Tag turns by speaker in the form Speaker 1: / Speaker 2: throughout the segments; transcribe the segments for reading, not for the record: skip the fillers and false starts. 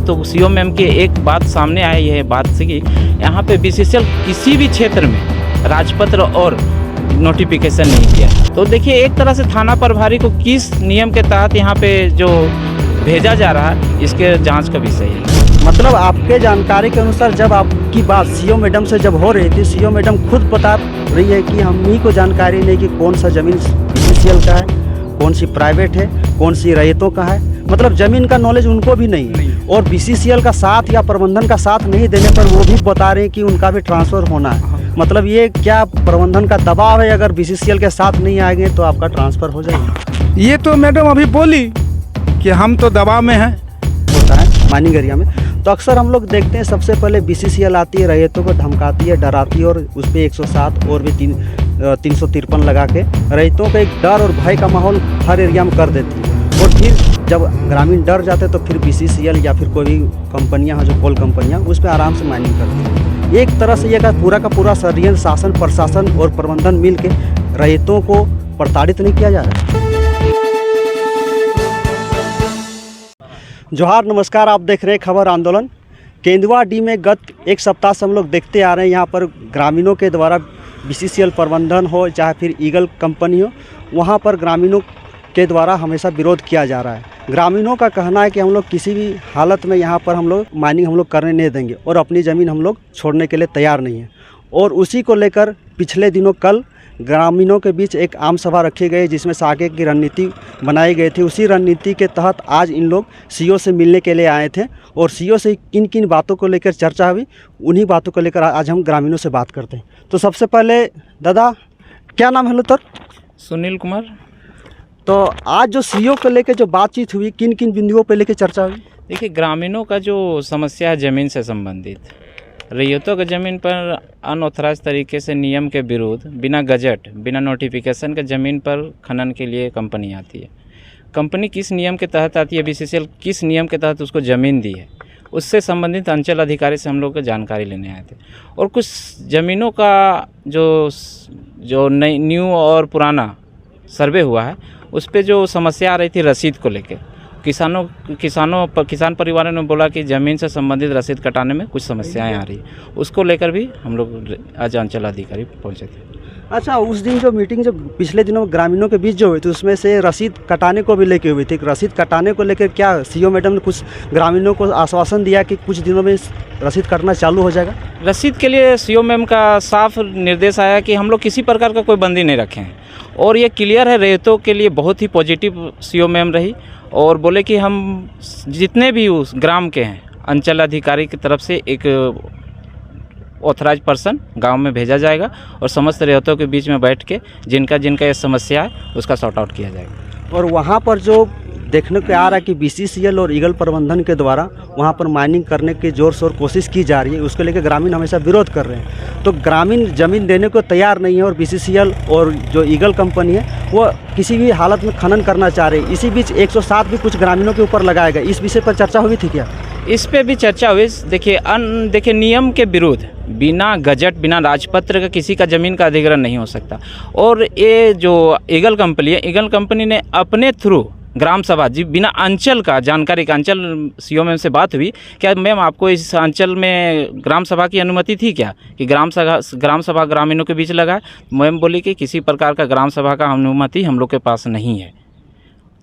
Speaker 1: तो CO ma'am की एक बात सामने आई है, बात से कि यहाँ पे बीसीसीएल किसी भी क्षेत्र में राजपत्र और नोटिफिकेशन नहीं किया। तो देखिए एक तरह से थाना प्रभारी को किस नियम के तहत यहाँ पे जो भेजा जा रहा है, इसके जांच का विषय है।
Speaker 2: मतलब आपके जानकारी के अनुसार जब आपकी बात सीओ मैडम से जब हो रही थी, सीओ मैडम खुद बता रही है कि हम ही को जानकारी नहीं कि कौन सा ज़मीन बीसीसीएल का है, कौन सी प्राइवेट है, कौन सी रैयतों का है। मतलब ज़मीन का नॉलेज उनको भी नहीं है और बीसीसीएल का साथ या प्रबंधन का साथ नहीं देने पर वो भी बता रहे हैं कि उनका भी ट्रांसफ़र होना है। मतलब ये क्या प्रबंधन का दबाव है, अगर बीसीसीएल के साथ नहीं आएंगे तो आपका ट्रांसफ़र हो जाएगा?
Speaker 3: ये तो मैडम अभी बोली कि हम तो दबाव में हैं।
Speaker 2: होता है माइनिंग एरिया में। तो अक्सर हम लोग देखते हैं सबसे पहले बीसीसीएल आती है, रैयतों को धमकाती है, डराती है और उस पर 107 और भी 353 लगा के रैयतों का एक डर और भय का माहौल हर एरिया में कर देती है। और फिर जब ग्रामीण डर जाते हैं तो फिर बीसीसीएल या फिर कोई भी कंपनियां हैं जो कोल कंपनियां उस पर आराम से माइनिंग करती हैं। एक तरह से ये पूरा का पूरा षड्यंत्र शासन, प्रशासन और प्रबंधन मिल के रैयतों को प्रताड़ित नहीं किया जा रहा है। जोहार, नमस्कार। आप देख रहे हैं खबर आंदोलन। केंदुआ डी में गत एक सप्ताह से हम लोग देखते आ रहे हैं, यहाँ पर ग्रामीणों के द्वारा बीसीसीएल प्रबंधन हो चाहे फिर ईगल कंपनी हो, वहाँ पर ग्रामीणों के द्वारा हमेशा विरोध किया जा रहा है। ग्रामीणों का कहना है कि हम लोग किसी भी हालत में यहाँ पर हम लोग माइनिंग हम लोग करने नहीं देंगे और अपनी ज़मीन हम लोग छोड़ने के लिए तैयार नहीं हैं। और उसी को लेकर पिछले दिनों कल ग्रामीणों के बीच एक आम सभा रखी गई जिसमें से आगे की रणनीति बनाई गई थी। उसी रणनीति के तहत आज इन लोग सीओ से मिलने के लिए आए थे और सीओ से किन किन बातों को लेकर चर्चा हुई, उन्हीं बातों को लेकर आज हम ग्रामीणों से बात करते हैं। तो सबसे पहले दादा, क्या नाम है तर?
Speaker 1: सुनील कुमार।
Speaker 2: तो आज जो सीओ को लेकर जो बातचीत हुई, किन किन बिंदुओं पर लेकर चर्चा हुई?
Speaker 1: देखिए ग्रामीणों का जो समस्या है ज़मीन से संबंधित, रैयतों की ज़मीन पर अनऑथराइज तरीके से नियम के विरुद्ध बिना गजट बिना नोटिफिकेशन के ज़मीन पर खनन के लिए कंपनी आती है। कंपनी किस नियम के तहत आती है, बीसीसीएल किस नियम के तहत उसको ज़मीन दी है, उससे संबंधित अंचल अधिकारी से हम लोग को जानकारी लेने आए थे। और कुछ ज़मीनों का जो नई न्यू और पुराना सर्वे हुआ है उस पर जो समस्या आ रही थी रसीद को लेकर, किसान परिवारों ने बोला कि ज़मीन से संबंधित रसीद कटाने में कुछ समस्याएं आ रही है, उसको लेकर भी हम लोग आज अंचल अधिकारी पहुंचे थे।
Speaker 2: अच्छा, उस दिन जो मीटिंग जो पिछले दिनों ग्रामीणों के बीच जो हुई थी उसमें से रसीद कटाने को भी लेके हुई थी। रसीद कटाने को लेकर क्या सीओ मैडम ने कुछ ग्रामीणों को आश्वासन दिया कि कुछ दिनों में रसीद कटना चालू हो जाएगा?
Speaker 1: रसीद के लिए सीओ मैम का साफ निर्देश आया कि हम लोग किसी प्रकार का कोई बंदी नहीं रखे हैं और ये क्लियर है। रैयतों के लिए बहुत ही पॉजिटिव सीओ मैम रही और बोले कि हम जितने भी उस ग्राम के हैं अंचल अधिकारी की तरफ से एक ऑथराइज पर्सन गांव में भेजा जाएगा और समस्त रैयतों के बीच में बैठ के जिनका ये समस्या है उसका सॉर्ट आउट किया जाएगा।
Speaker 2: और वहाँ पर जो देखने को आ रहा है कि बीसीसीएल और ईगल प्रबंधन के द्वारा वहाँ पर माइनिंग करने की जोर शोर कोशिश की जा रही है, उसको लेकर ग्रामीण हमेशा विरोध कर रहे हैं। तो ग्रामीण ज़मीन देने को तैयार नहीं है और बीसीसीएल और जो ईगल कंपनी है वो किसी भी हालत में खनन करना चाह रही है। इसी बीच 107 भी कुछ ग्रामीणों के ऊपर लगाया गया। इस विषय पर चर्चा हुई थी क्या?
Speaker 1: इस पे भी चर्चा हुई। देखिए नियम के विरुद्ध बिना गजट बिना राजपत्र का किसी का ज़मीन का अधिग्रहण नहीं हो सकता। और ये जो ईगल कंपनी है, ईगल कंपनी ने अपने थ्रू ग्राम सभा जी बिना अंचल का जानकारी का, अंचल सीओ मैम से बात हुई, क्या मैम आपको इस अंचल में ग्राम सभा की अनुमति थी क्या कि ग्राम सभा ग्रामीणों के बीच लगा? मैम बोली कि किसी प्रकार का ग्राम सभा का अनुमति हम लोग के पास नहीं है।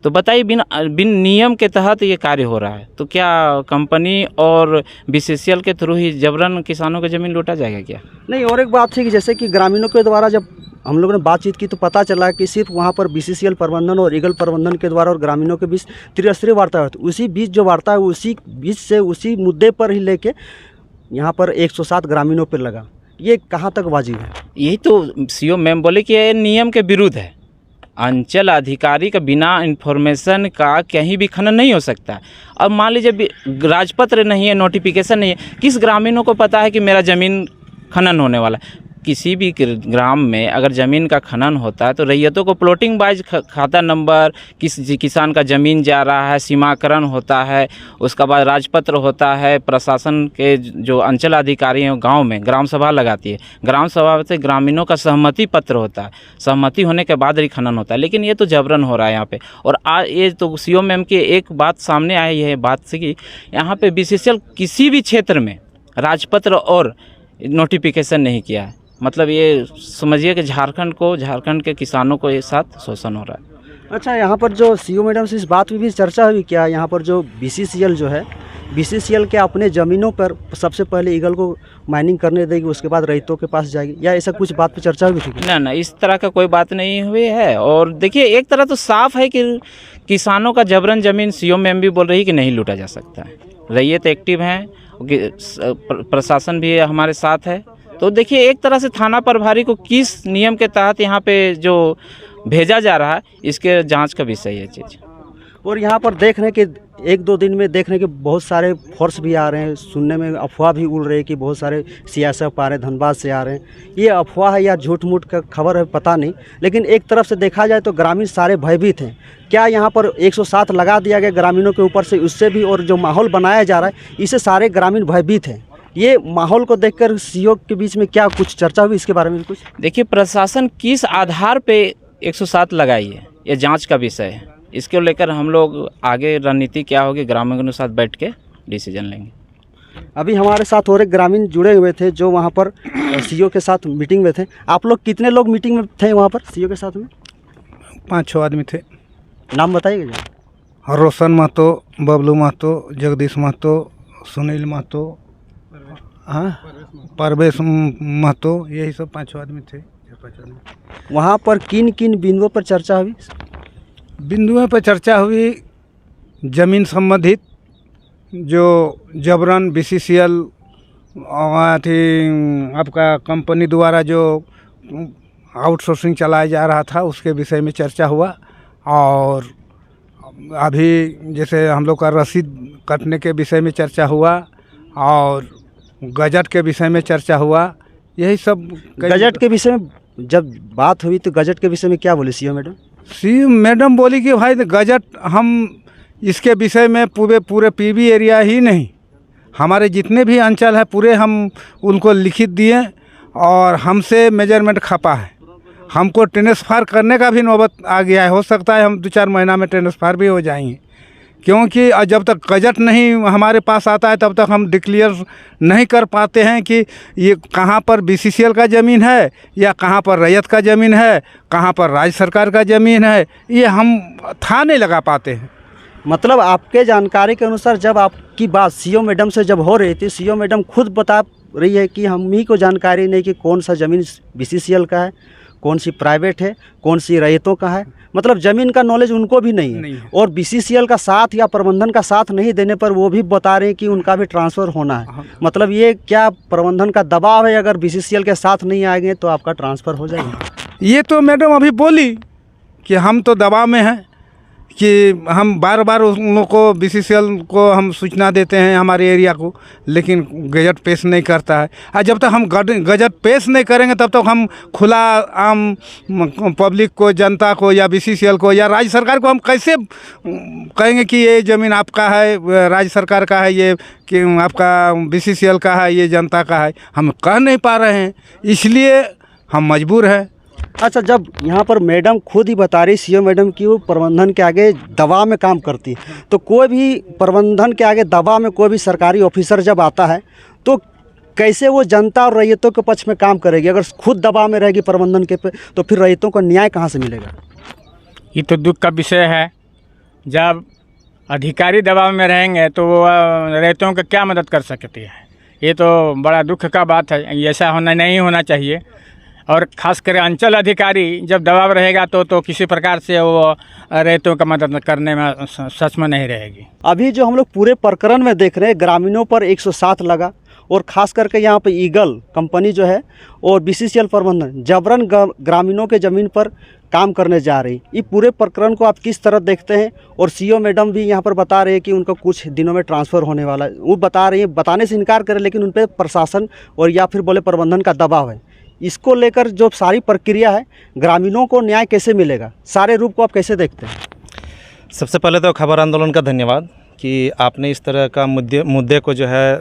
Speaker 1: तो बताइए बिन नियम के तहत ये कार्य हो रहा है, तो क्या कंपनी और बीसीसीएल के थ्रू ही जबरन किसानों की ज़मीन लूटा जाएगा क्या?
Speaker 2: नहीं, और एक बात थी कि जैसे कि ग्रामीणों के द्वारा जब हम लोगों ने बातचीत की तो पता चला कि सिर्फ वहाँ पर बीसीसीएल प्रबंधन और ईगल प्रबंधन के द्वारा और ग्रामीणों के बीच त्रिस्तरीय वार्ता हुई। उसी बीच जो वार्ता है उसी बीच से उसी मुद्दे पर ही लेके यहाँ पर 107 ग्रामीणों पर लगा। ये कहाँ तक वाजिब है? यही
Speaker 1: तो सीओ मैम बोले कि ये नियम के विरुद्ध है। अंचल अधिकारी का बिना इन्फॉर्मेशन का कहीं भी खनन नहीं हो सकता। अब मान लीजिए राजपत्र नहीं है, नोटिफिकेशन नहीं है, किस ग्रामीणों को पता है कि मेरा ज़मीन खनन होने वाला है? किसी भी ग्राम में अगर ज़मीन का खनन होता है तो रैयतों को प्लॉटिंग वाइज खाता नंबर, किस किसान का ज़मीन जा रहा है, सीमाकरण होता है, उसके बाद राजपत्र होता है, प्रशासन के जो अंचल अधिकारी हैं गांव में ग्राम सभा लगाती है, ग्राम सभा से ग्रामीणों का सहमति पत्र होता है, सहमति होने के बाद ही खनन होता है। लेकिन ये तो जबरन हो रहा है यहाँ पे। और ये तो सीओ मैम की एक बात सामने आई है, बात से कि यहाँ पे बीसीसीएल किसी भी क्षेत्र में राजपत्र और नोटिफिकेशन नहीं किया है। मतलब ये समझिए कि झारखंड के किसानों को एक साथ शोषण हो रहा है।
Speaker 2: अच्छा, यहाँ पर जो सीओ मैडम से इस बात पे भी चर्चा हुई क्या, यहाँ पर जो बीसीसीएल जो है, बीसीसीएल के अपने ज़मीनों पर सबसे पहले ईगल को माइनिंग करने देगी, उसके बाद रैयतों के पास जाएगी, या ऐसा कुछ बात पे चर्चा हुई थी?
Speaker 1: ना, इस तरह का कोई बात नहीं हुई है। और देखिए, एक तरह तो साफ है कि किसानों का जबरन ज़मीन सीओ मैम भी बोल रही है कि नहीं लूटा जा सकता है। रैयत एक्टिव हैं, प्रशासन भी हमारे साथ है। तो देखिए, एक तरह से थाना प्रभारी को किस नियम के तहत यहाँ पे जो भेजा जा रहा है, इसके जांच का विषय है चीज़।
Speaker 2: और यहाँ पर देख रहे हैं कि एक दो दिन में देख रहे हैं कि बहुत सारे फोर्स भी आ रहे हैं, सुनने में अफवाह भी उड़ रही है कि बहुत सारे सीएसएफ आ रहे हैं, धनबाद से आ रहे हैं। ये अफवाह है या झूठ मूठ का खबर है, पता नहीं। लेकिन एक तरफ से देखा जाए तो ग्रामीण सारे भयभीत हैं। क्या यहाँ पर 107 लगा दिया गया ग्रामीणों के ऊपर से, उससे भी, और जो माहौल बनाया जा रहा है, इससे सारे ग्रामीण भयभीत हैं। ये माहौल को देखकर सीओ के बीच में क्या कुछ चर्चा हुई इसके बारे में कुछ?
Speaker 1: देखिए, प्रशासन किस आधार पे 107 लगाई है, ये जांच का विषय है। इसको लेकर हम लोग आगे रणनीति क्या होगी, ग्रामीणों के साथ बैठ के डिसीजन लेंगे।
Speaker 2: अभी हमारे साथ और एक ग्रामीण जुड़े हुए थे जो वहाँ पर सीओ के साथ मीटिंग में थे। आप लोग कितने लोग मीटिंग में थे वहाँ पर सीओ के साथ में?
Speaker 3: 5-6 आदमी थे।
Speaker 2: नाम बताइएगा जरा।
Speaker 3: रोशन महतो, बबलू महतो, जगदीश महतो, सुनील महतो, हाँ, परवेश महतो, यही सब 5-6 आदमी थे।
Speaker 2: वहाँ पर किन किन बिंदुओं पर चर्चा हुई?
Speaker 3: बिंदुओं पर चर्चा हुई ज़मीन संबंधित, जो जबरन बीसीसीएल आपका कंपनी द्वारा जो आउटसोर्सिंग चलाया जा रहा था, उसके विषय में चर्चा हुआ। और अभी जैसे हम लोग का रसीद कटने के विषय में चर्चा हुआ, और गजट के विषय में चर्चा हुआ। यही सब।
Speaker 2: गजट के विषय में जब बात हुई तो गजट के विषय में क्या बोले सीओ मैडम?
Speaker 3: सीओ मैडम बोली कि भाई गजट, हम इसके विषय में पूरे पीबी एरिया ही नहीं, हमारे जितने भी अंचल है पूरे हम उनको लिखित दिए, और हमसे मेजरमेंट खपा है। हमको ट्रांसफ़र करने का भी नौबत आ गया है। हो सकता है हम 2-4 महीना में ट्रांसफ़र भी हो जाएंगे, क्योंकि जब तक गजट नहीं हमारे पास आता है तब तक हम डिक्लेयर नहीं कर पाते हैं कि ये कहाँ पर बीसीसीएल का ज़मीन है, या कहाँ पर रैयत का ज़मीन है, कहाँ पर राज्य सरकार का ज़मीन है। ये हम था नहीं लगा पाते हैं।
Speaker 2: मतलब आपके जानकारी के अनुसार जब आपकी बात सीओ मैडम से जब हो रही थी, सीओ मैडम खुद बता रही है कि हम ही को जानकारी नहीं कि कौन सा ज़मीन बीसीसीएल का है, कौन सी प्राइवेट है, कौन सी रैयतों का है। मतलब ज़मीन का नॉलेज उनको भी नहीं है। और बीसीसीएल का साथ या प्रबंधन का साथ नहीं देने पर वो भी बता रहे हैं कि उनका भी ट्रांसफ़र होना है। मतलब ये क्या प्रबंधन का दबाव है, अगर बीसीसीएल के साथ नहीं आएंगे तो आपका ट्रांसफ़र हो जाएगा?
Speaker 3: ये तो मैडम अभी बोली कि हम तो दबाव में हैं, कि हम बार बार उन लोग को बीसीसीएल को हम सूचना देते हैं हमारे एरिया को, लेकिन गजट पेश नहीं करता है। और जब तक हम गजट पेश नहीं करेंगे तब तक हम खुला आम पब्लिक को, जनता को, या बीसीसीएल को या राज्य सरकार को हम कैसे कहेंगे कि ये ज़मीन आपका है, राज्य सरकार का है, ये कि आपका बीसीसीएल का है, ये जनता का है। हम कह नहीं पा रहे हैं, इसलिए हम मजबूर हैं।
Speaker 2: अच्छा, जब यहाँ पर मैडम खुद ही बता रही सीओ मैडम कि वो प्रबंधन के आगे दबाव में काम करती, तो कोई भी प्रबंधन के आगे दबाव में कोई भी सरकारी ऑफिसर जब आता है तो कैसे वो जनता और रैयतों के पक्ष में काम करेगी? अगर खुद दबाव में रहेगी प्रबंधन के पे, तो फिर रैयतों को न्याय कहाँ से मिलेगा?
Speaker 4: ये तो दुख का विषय है। जब अधिकारी दबाव में रहेंगे तो वो रैयतों को क्या मदद कर सकती है? ये तो बड़ा दुख का बात है। ऐसा होना नहीं होना चाहिए। और ख़ासकर अंचल अधिकारी जब दबाव रहेगा तो किसी प्रकार से वो रैयतों का मदद करने में सच में नहीं रहेगी।
Speaker 2: अभी जो हम लोग पूरे प्रकरण में देख रहे हैं, ग्रामीणों पर 107 लगा, और ख़ास करके यहाँ पे ईगल कंपनी जो है और बीसीसीएल प्रबंधन जबरन ग्रामीणों के ज़मीन पर काम करने जा रही। ये पूरे प्रकरण को आप किस तरह देखते हैं? और सीओ मैडम भी यहाँ पर बता रहे हैं कि उनका कुछ दिनों में ट्रांसफ़र होने वाला है। वो बता रही हैं, बताने से इनकार करें, लेकिन उन पर प्रशासन और या फिर बोले प्रबंधन का दबाव है। इसको लेकर जो सारी प्रक्रिया है, ग्रामीणों को न्याय कैसे मिलेगा, सारे रूप को आप कैसे देखते हैं?
Speaker 5: सबसे पहले तो खबर आंदोलन का धन्यवाद कि आपने इस तरह का मुद्दे को जो है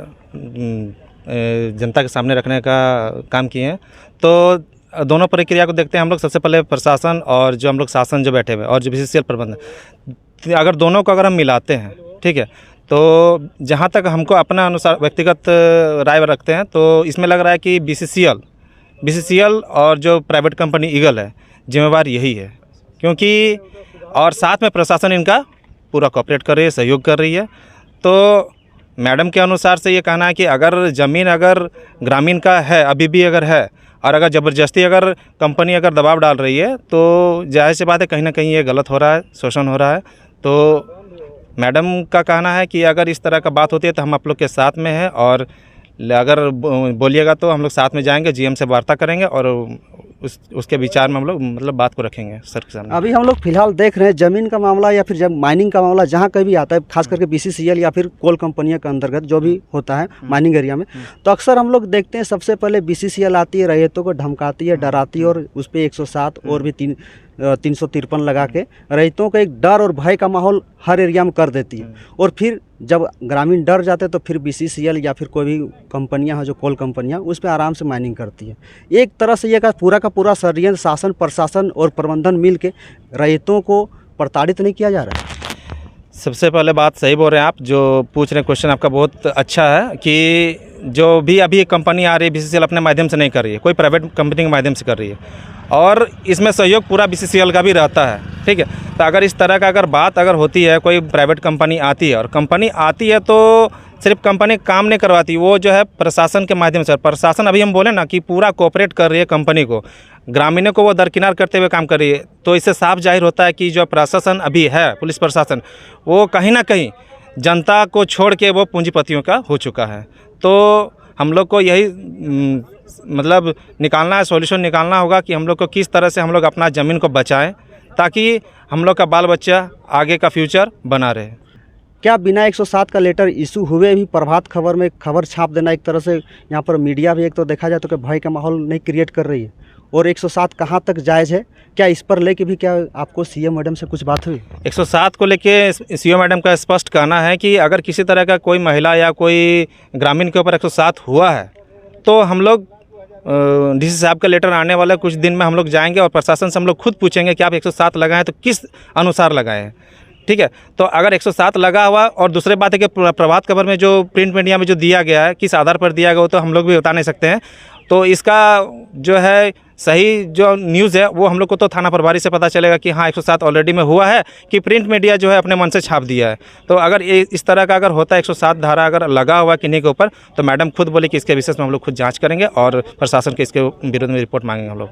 Speaker 5: जनता के सामने रखने का काम किए हैं। तो दोनों प्रक्रिया को देखते हैं हम लोग। सबसे पहले प्रशासन और जो हम लोग शासन जो बैठे हुए और जो BCCL प्रबंधन, अगर दोनों को अगर हम मिलाते हैं, ठीक है, तो जहाँ तक हमको अपना अनुसार व्यक्तिगत राय रखते हैं तो इसमें लग रहा है कि BCCL और जो प्राइवेट कंपनी ईगल है, जिम्मेवार यही है, क्योंकि और साथ में प्रशासन इनका पूरा कोऑपरेट कर रही है, सहयोग कर रही है। तो मैडम के अनुसार से ये कहना है कि अगर ज़मीन अगर ग्रामीण का है, अभी भी अगर है, और अगर ज़बरदस्ती अगर कंपनी अगर दबाव डाल रही है, तो जाहिर सी बात है कहीं ना कहीं ये गलत हो रहा है, शोषण हो रहा है। तो मैडम का कहना है कि अगर इस तरह का बात होती है तो हम आप लोग के साथ में हैं, और अगर बोलिएगा तो हम लोग साथ में जाएंगे, GM से वार्ता करेंगे और उसके विचार में हम लोग मतलब बात को रखेंगे सर के सामने।
Speaker 2: अभी हम लोग फिलहाल देख रहे हैं ज़मीन का मामला या फिर जब माइनिंग का मामला जहाँ कहीं भी आता है, खास करके BCCL या फिर कोल कंपनियों के अंतर्गत जो भी होता है माइनिंग एरिया में, तो अक्सर हम लोग देखते हैं सबसे पहले BCCL आती है, रैयतों को धमकाती है, डराती है, और उस पर 107 और भी 353 लगा के रैयतों को एक डर और भय का माहौल हर एरिया में कर देती है। और फिर जब ग्रामीण डर जाते हैं तो फिर BCCL या फिर कोई भी कंपनियां हैं जो कोल कंपनियां, उस पर आराम से माइनिंग करती है। एक तरह से ये का पूरा षड्यंत्र शासन, प्रशासन और प्रबंधन मिल के रैयतों को प्रताड़ित नहीं किया जा रहा है।
Speaker 5: सबसे पहले बात सही बोल रहे हैं आप, जो पूछ रहे हैं क्वेश्चन आपका बहुत अच्छा है कि जो भी अभी कंपनी आ रही है BCCL अपने माध्यम से नहीं कर रही है, कोई प्राइवेट कंपनी के माध्यम से कर रही है, और इसमें सहयोग पूरा BCCL का भी रहता है, ठीक है। तो अगर इस तरह का अगर बात अगर होती है, कोई प्राइवेट कंपनी आती है और कंपनी आती है तो सिर्फ कंपनी काम नहीं करवाती, वो जो है प्रशासन के माध्यम से, प्रशासन अभी हम बोले ना कि पूरा कोऑपरेट कर रही है कंपनी को, ग्रामीणों को वो दरकिनार करते हुए काम कर रही है। तो इससे साफ जाहिर होता है कि जो प्रशासन अभी है, पुलिस प्रशासन, वो कहीं ना कहीं जनता को छोड़ के वो पूंजीपतियों का हो चुका है। तो हम लोग को यही मतलब निकालना है, सॉल्यूशन निकालना होगा कि हम लोग को किस तरह से हम लोग अपना ज़मीन को बचाएं, ताकि हम लोग का बाल बच्चा आगे का फ्यूचर बना रहे।
Speaker 2: क्या बिना 107 का लेटर इशू हुए भी प्रभात खबर में खबर छाप देना, एक तरह से यहाँ पर मीडिया भी एक तो देखा जाए तो कि भय का माहौल नहीं क्रिएट कर रही है, और 107 कहाँ तक जायज़ है? क्या इस पर लेके भी क्या आपको CM मैडम से कुछ बात हुई?
Speaker 5: 107 को लेके CM मैडम का स्पष्ट कहना है कि अगर किसी तरह का कोई महिला या कोई ग्रामीण के ऊपर 107 हुआ है तो हम लोग DC साहब का लेटर आने वाला कुछ दिन में हम लोग जाएंगे और प्रशासन से हम लोग खुद पूछेंगे कि आप 107 लगाएं तो किस अनुसार लगाएं, ठीक है। तो अगर 107 लगा हुआ, और दूसरी बात है कि प्रभात खबर में जो प्रिंट मीडिया में जो दिया गया है, किस आधार पर दिया गया, वो तो हम लोग भी बता नहीं सकते हैं। तो इसका जो है सही जो न्यूज़ है वो हम लोग को तो थाना प्रभारी से पता चलेगा कि हाँ 107 ऑलरेडी में हुआ है, कि प्रिंट मीडिया जो है अपने मन से छाप दिया है। तो अगर इस तरह का अगर होता है 107 धारा अगर लगा हुआ किन्हीं के ऊपर, तो मैडम खुद बोली कि इसके विषय में हम लोग खुद जांच करेंगे और प्रशासन के इसके विरुद्ध में रिपोर्ट मांगेंगे हम लोग।